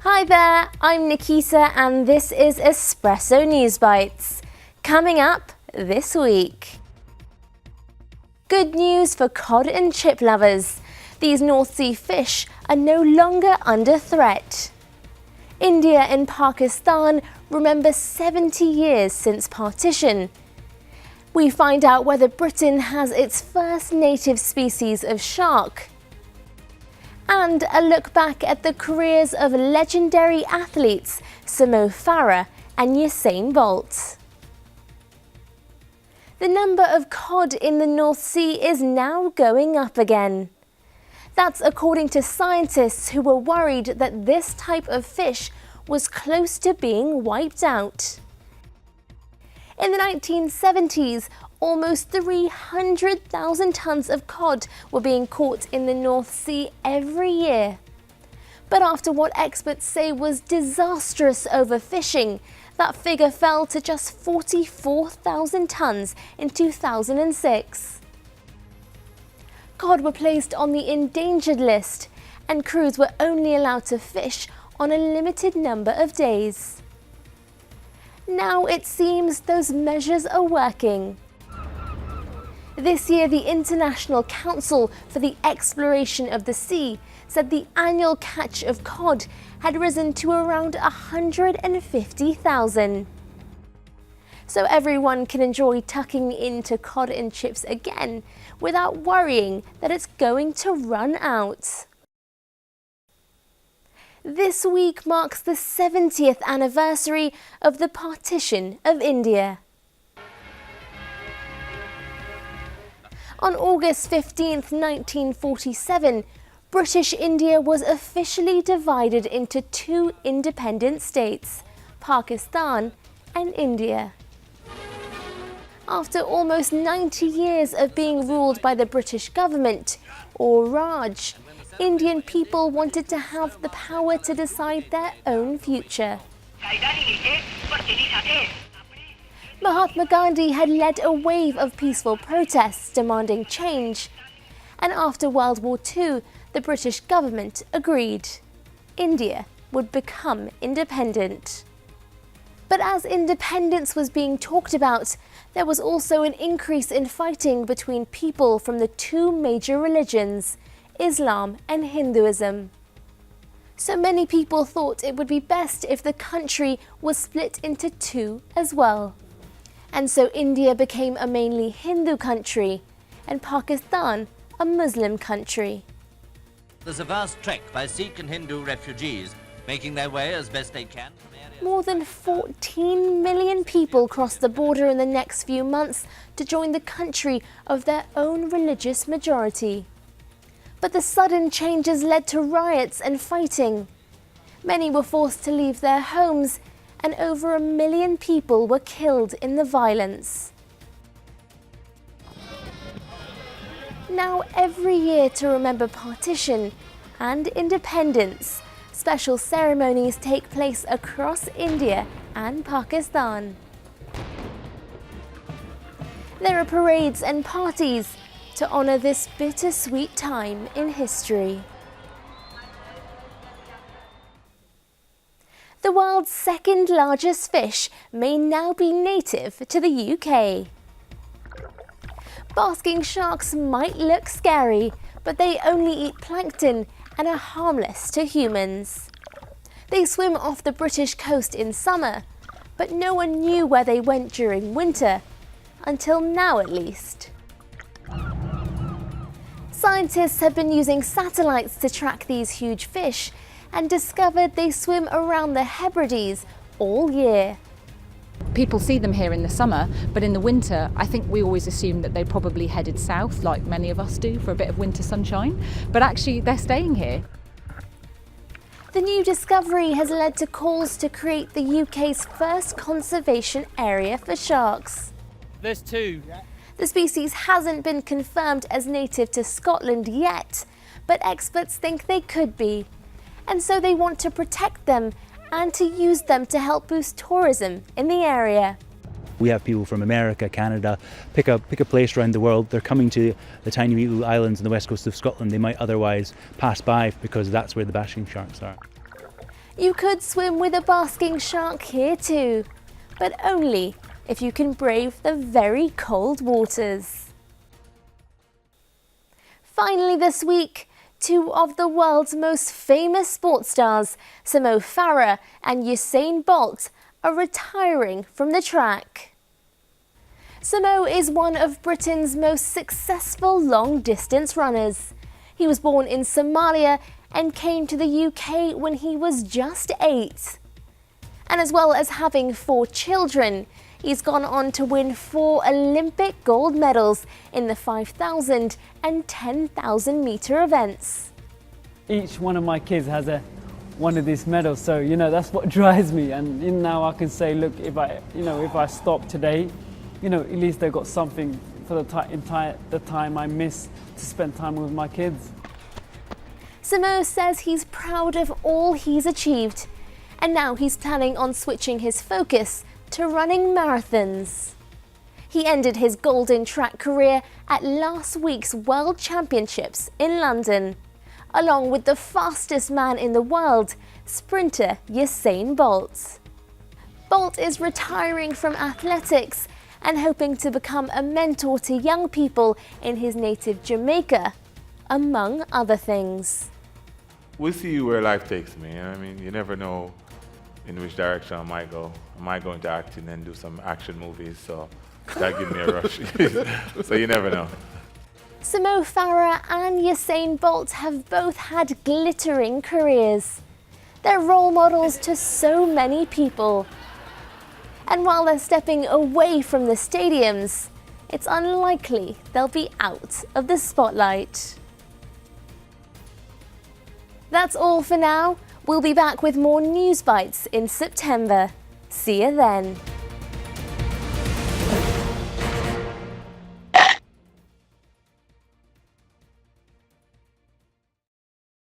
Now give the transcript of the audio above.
Hi there, I'm Nikita and this is Espresso Newsbites. Coming up this week. Good news for cod and chip lovers. These North Sea fish are no longer under threat. India and Pakistan remember 70 years since partition. We find out whether Britain has its first native species of shark. And a look back at the careers of legendary athletes Mo Farah and Usain Bolt. The number of cod in the North Sea is now going up again. That's according to scientists who were worried that this type of fish was close to being wiped out. In the 1970s, almost 300,000 tonnes of cod were being caught in the North Sea every year. But after what experts say was disastrous overfishing, that figure fell to just 44,000 tonnes in 2006. Cod were placed on the endangered list, and crews were only allowed to fish on a limited number of days. Now it seems those measures are working. This year, the International Council for the Exploration of the Sea said the annual catch of cod had risen to around 150,000. So everyone can enjoy tucking into cod and chips again without worrying that it's going to run out. This week marks the 70th anniversary of the partition of India. On August 15th, 1947, British India was officially divided into two independent states, Pakistan and India. After almost 90 years of being ruled by the British government, or Raj, Indian people wanted to have the power to decide their own future. Mahatma Gandhi had led a wave of peaceful protests demanding change, and after World War II, the British government agreed. India would become independent. But as independence was being talked about, there was also an increase in fighting between people from the two major religions, Islam and Hinduism. So many people thought it would be best if the country was split into two as well. And so India became a mainly Hindu country and Pakistan a Muslim country. There's a vast trek by Sikh and Hindu refugees making their way as best they can. More than 14 million people crossed the border in the next few months to join the country of their own religious majority. But the sudden changes led to riots and fighting. Many were forced to leave their homes, and over 1 million people were killed in the violence. Now, every year to remember partition and independence, special ceremonies take place across India and Pakistan. There are parades and parties to honour this bittersweet time in history. The world's second largest fish may now be native to the UK. Basking sharks might look scary, but they only eat plankton and are harmless to humans. They swim off the British coast in summer, but no one knew where they went during winter, until now at least. Scientists have been using satellites to track these huge fish and discovered they swim around the Hebrides all year. People see them here in the summer, but in the winter, I think we always assume that they probably headed south, like many of us do, for a bit of winter sunshine. But actually, they're staying here. The new discovery has led to calls to create the UK's first conservation area for sharks. There's two. The species hasn't been confirmed as native to Scotland yet, but experts think they could be. And so they want to protect them and to use them to help boost tourism in the area. We have people from America, Canada, pick a place around the world. They're coming to the tiny little islands on the west coast of Scotland they might otherwise pass by because that's where the bashing sharks are. You could swim with a basking shark here too, but only if you can brave the very cold waters. Finally this week, two of the world's most famous sports stars, Mo Farah and Usain Bolt, are retiring from the track. Mo is one of Britain's most successful long-distance runners. He was born in Somalia and came to the UK when he was just 8. And as well as having 4 children, he's gone on to win 4 Olympic gold medals in the 5,000 and 10,000 metre events. Each one of my kids has one of these medals, so that's what drives me. And now I can say, look, if I stop today, at least they've got something for the time I miss to spend time with my kids. Mo says he's proud of all he's achieved, and now he's planning on switching his focus to running marathons. He ended his golden track career at last week's World Championships in London, along with the fastest man in the world, sprinter Usain Bolt. Bolt is retiring from athletics and hoping to become a mentor to young people in his native Jamaica, among other things. We'll see where life takes me. I mean, you never know in which direction I might go. I might go into acting and do some action movies, so that gives me a rush. So you never know. Mo Farah and Usain Bolt have both had glittering careers. They're role models to so many people. And while they're stepping away from the stadiums, it's unlikely they'll be out of the spotlight. That's all for now. We'll be back with more Newsbites in September. See you then.